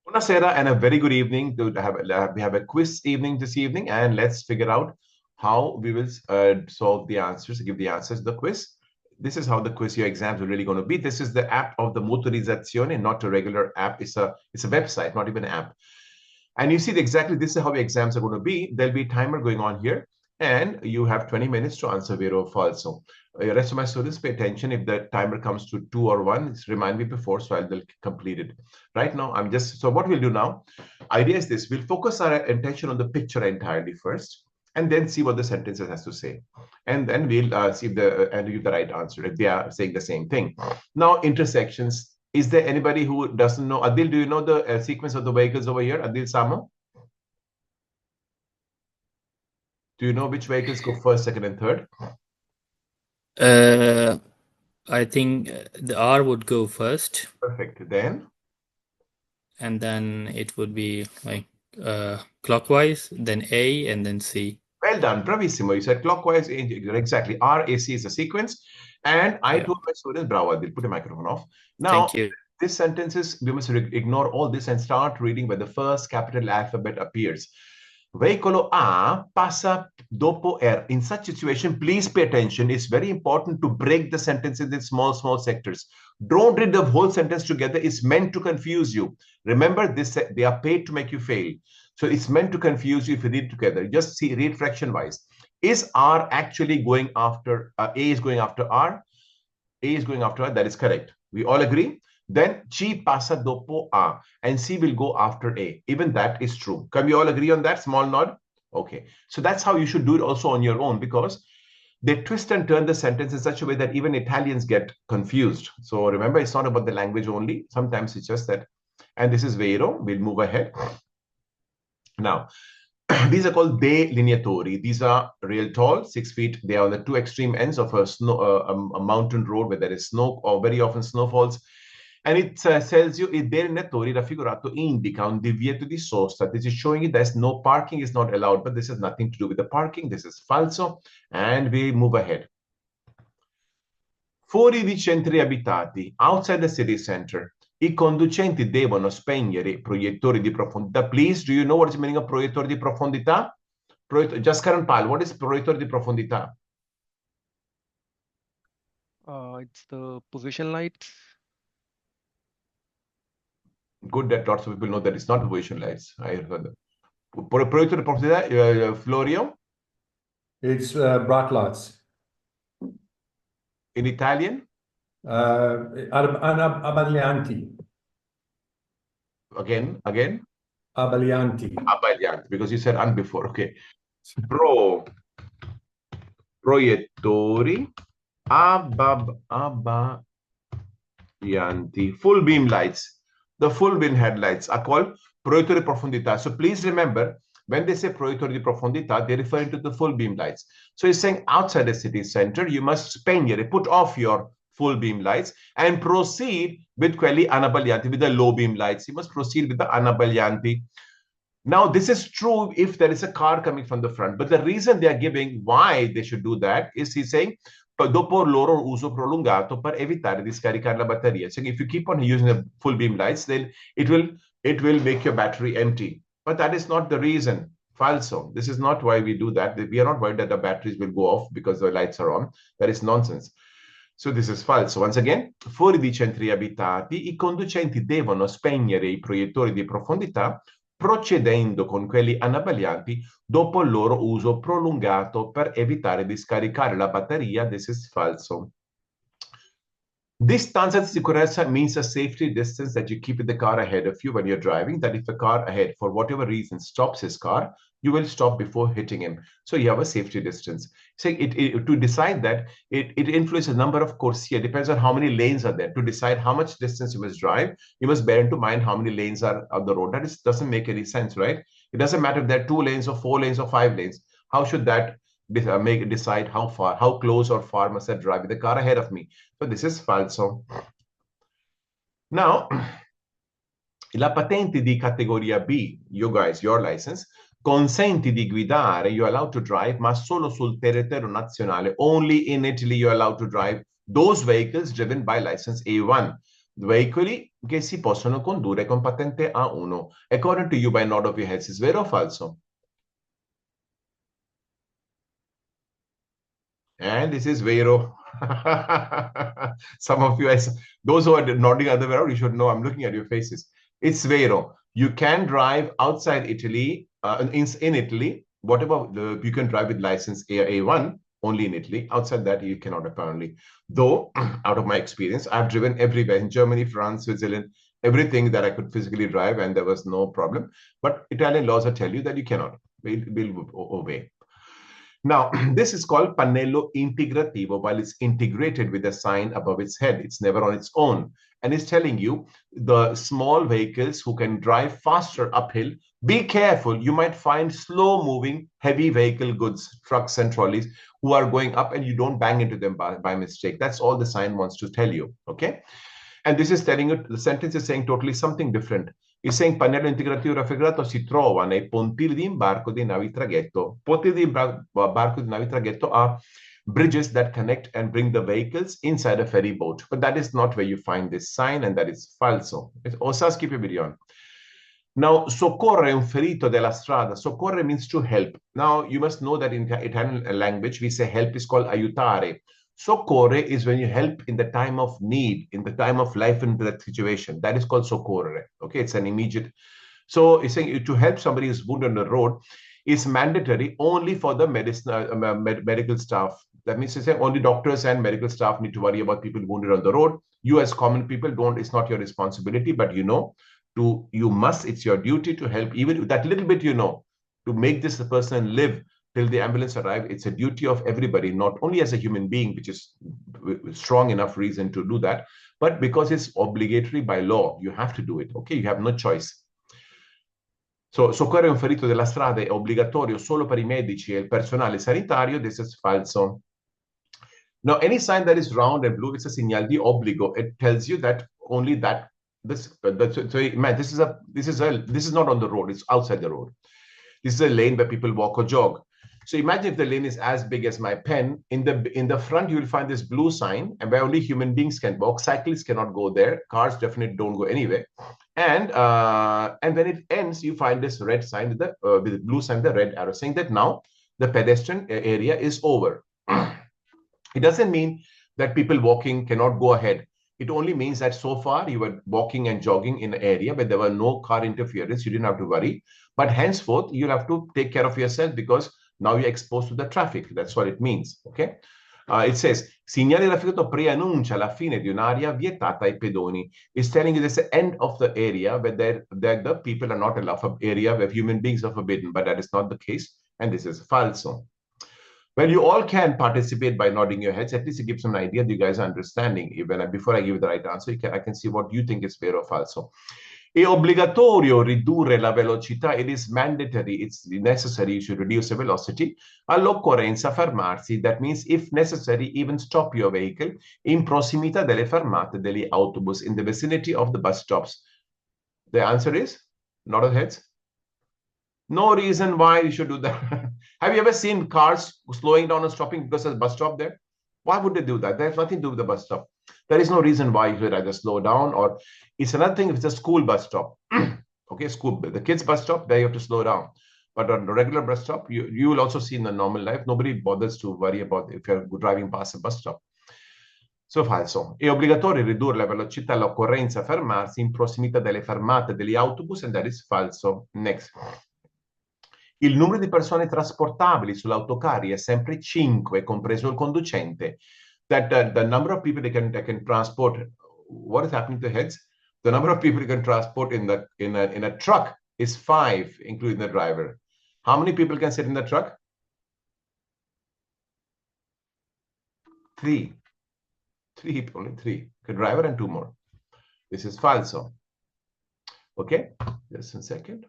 Buonasera and a very good evening. We have a quiz evening this evening, and let's figure out how we will solve the answers, give the answers to the quiz. This is how the quiz, your exams are really going to be. This is the app of the Motorizzazione, not a regular app. It's a website, not even an app. And you see exactly this is how the exams are going to be. There'll be a timer going on here, and you have 20 minutes to answer vero or falso. The rest of my students, pay attention. If the timer comes to 2 or 1, remind me before, so I'll complete it. Right now, so what we'll do now, idea is this. We'll focus our attention on the picture entirely first, and then see what the sentences has to say. And then we'll see and give the right answer if they are saying the same thing. Now, intersections. Is there anybody who doesn't know? Adil, do you know the sequence of the vehicles over here? Adil Sama? Do you know which vehicles go first, second, and third? I think the R would go first. Perfect. Then? And then it would be like clockwise, then A, and then C. Well done. Bravissimo. You said clockwise. Exactly. RAC is a sequence. And I told my students, bravo, Adil, put the microphone off. Now, Thank you. this sentences, we must ignore all this and start reading where the first capital alphabet appears. Veicolo A passa dopo R. In such situation, please pay attention. It's very important to break the sentence into small sectors. Don't read the whole sentence together. It's meant to confuse you. Remember, they are paid to make you fail. So it's meant to confuse you if you read it together. Just read fraction-wise. Is R actually going after, A is going after R? A is going after R. That is correct. We all agree? Then C passa dopo A and C will go after A. Even that is true. Can we all agree on that? Small nod? Okay. So that's how you should do it also on your own, because they twist and turn the sentence in such a way that even Italians get confused. So remember, it's not about the language only. Sometimes it's just that. And this is vero. We'll move ahead. Now, these are called delineatori. These are real tall, 6 feet. They are on the two extreme ends of a mountain road where there is snow, or very often snowfalls. And it tells you, il delineatore raffigurato indica un divieto di sosta. This is showing you that no parking is not allowed, but this has nothing to do with the parking. This is falso. And we move ahead. Fuori dai centri abitati, outside the city center, i conducenti devono spegnere i proiettori di profondità. Please, do you know what is the meaning of proiettore di profondità? Jaskaran Pal, what is proiettore di profondità? It's the position lights. Good that lots of people know that it's not position lights. I heard that. Proiettore di profondità, Florio? It's bright lights. In Italian? Abbaglianti. Again? Abbaglianti. Abbaglianti, because you said "un" before. Okay. Proiettori abbaglianti. Full beam lights. The full beam headlights are called proiettori di profondità. So please remember, when they say proiettori di profondità, they're referring to the full beam lights. So he's saying outside the city center, you must spegnere, put off your full beam lights and proceed with quelli anabbaglianti, with the low beam lights. You must proceed with the anabbaglianti. Now, this is true if there is a car coming from the front, but the reason they are giving why they should do that is he's saying, dopo loro uso prolungato per evitare di scaricare la batteria. So if you keep on using the full beam lights, then it will make your battery empty. But that is not the reason. Falso. This is not why we do that. We are not worried that the batteries will go off because the lights are on. That is nonsense. So this is falso. Once again, fuori dai centri abitati, i conducenti devono spegnere i proiettori di profondità procedendo con quelli anabbaglianti dopo il loro uso prolungato per evitare di scaricare la batteria. This is falso. Distanza di sicurezza means a safety distance that you keep in the car ahead of you when you're driving, that if the car ahead, for whatever reason, stops his car, you will stop before hitting him. So you have a safety distance. So to decide that, it influences a number of corsia. It depends on how many lanes are there. To decide how much distance you must drive, you must bear into mind how many lanes are on the road. That doesn't make any sense, right? It doesn't matter if there are 2 lanes or 4 lanes or 5 lanes. How should that decide how close or far must I drive with the car ahead of me? So this is falso. Now, la patente di categoria B, you guys, your license, consenti di guidare, you're allowed to drive, ma solo sul territorio nazionale. Only in Italy you're allowed to drive those vehicles driven by license A1. veicoli che si possono condurre con patente A1. According to you, by nod of your heads, is vero o falso? And this is vero. Some of you, those who are nodding other way around, you should know I'm looking at your faces. It's vero. You can drive outside Italy, in Italy, whatever, you can drive with license A1 only in Italy. Outside that, you cannot apparently. Though, out of my experience, I've driven everywhere in Germany, France, Switzerland, everything that I could physically drive, and there was no problem. But Italian laws will tell you that you cannot. We'll obey. Now, this is called pannello integrativo while it's integrated with a sign above its head. It's never on its own. And it's telling you the small vehicles who can drive faster uphill, be careful. You might find slow-moving, heavy vehicle goods, trucks and trolleys who are going up and you don't bang into them by mistake. That's all the sign wants to tell you, okay? And this is telling you, the sentence is saying totally something different. It's saying pannello integrativo raffigurato si trova nei pontili di imbarco dei navi traghetto. Pontili di imbarco di navi traghetto are bridges that connect and bring the vehicles inside a ferry boat. But that is not where you find this sign, and that is falso. Osaski Pibirion. Now, soccorre un ferito della strada. Soccorre means to help. Now, you must know that in Italian language, we say help is called aiutare. Soccorre is when you help in the time of need, in the time of life and death situation. That is called soccorre. Okay, it's an immediate. So it's saying to help somebody who's wounded on the road is mandatory only for the medical staff. That means to say only doctors and medical staff need to worry about people wounded on the road. You as common people don't, it's not your responsibility, but you know, it's your duty to help, even that little bit, you know, to make this person live till the ambulance arrive. It's a duty of everybody, not only as a human being, which is strong enough reason to do that, but because it's obligatory by law. You have to do it, okay? You have no choice. So, soccorrere un ferito della strada è obbligatorio solo per I medici e il personale sanitario. This is falso. Now, any sign that is round and blue, it's a segnal di obbligo. It tells you that only that this is not on the road, it's outside the road. This is a lane where people walk or jog. So imagine if the lane is as big as my pen. In the front, you will find this blue sign, and where only human beings can walk. Cyclists cannot go there. Cars definitely don't go anywhere. And when it ends, you find this red sign with the blue sign, the red arrow, saying that now the pedestrian area is over. It doesn't mean that people walking cannot go ahead. It only means that so far you were walking and jogging in an area where there were no car interference. You didn't have to worry. But henceforth, you'll have to take care of yourself because now you're exposed to the traffic. That's what it means, okay? It says, segnale raffigurato preannuncia la fine di un'area vietata ai pedoni. It's telling you this is the end of the area where the people are not allowed, area where human beings are forbidden, but that is not the case, and this is falso. Well, you all can participate by nodding your heads. At least it gives an idea that you guys are understanding. Before I give you the right answer, I can see what you think is vero or falso. È obbligatorio ridurre la velocità. It is mandatory, it's necessary, you should reduce the velocity. All'occorrenza fermarsi, that means if necessary, even stop your vehicle in prossimità delle fermate degli autobus, in the vicinity of the bus stops. The answer is nod of heads. No reason why you should do that. Have you ever seen cars slowing down and stopping because there's a bus stop there? Why would they do that? They have nothing to do with the bus stop. There is no reason why you should either slow down, or it's another thing if it's a school bus stop. Okay, the kids bus stop, there you have to slow down. But on the regular bus stop, you will also see in the normal life, nobody bothers to worry about if you're driving past a bus stop. So falso. È obbligatorio ridurre la velocità all'occorrenza fermarsi in prossimità delle fermate degli autobus, and that is falso. Next. Il numero di persone trasportabili sull'autocarri è sempre 5, compreso il conducente. That the number of people they can transport. What is happening to heads? The number of people you can transport in a truck is 5, including the driver. How many people can sit in the truck? 3. 3, only 3. The driver and 2 more. This is falso. Okay, just a second.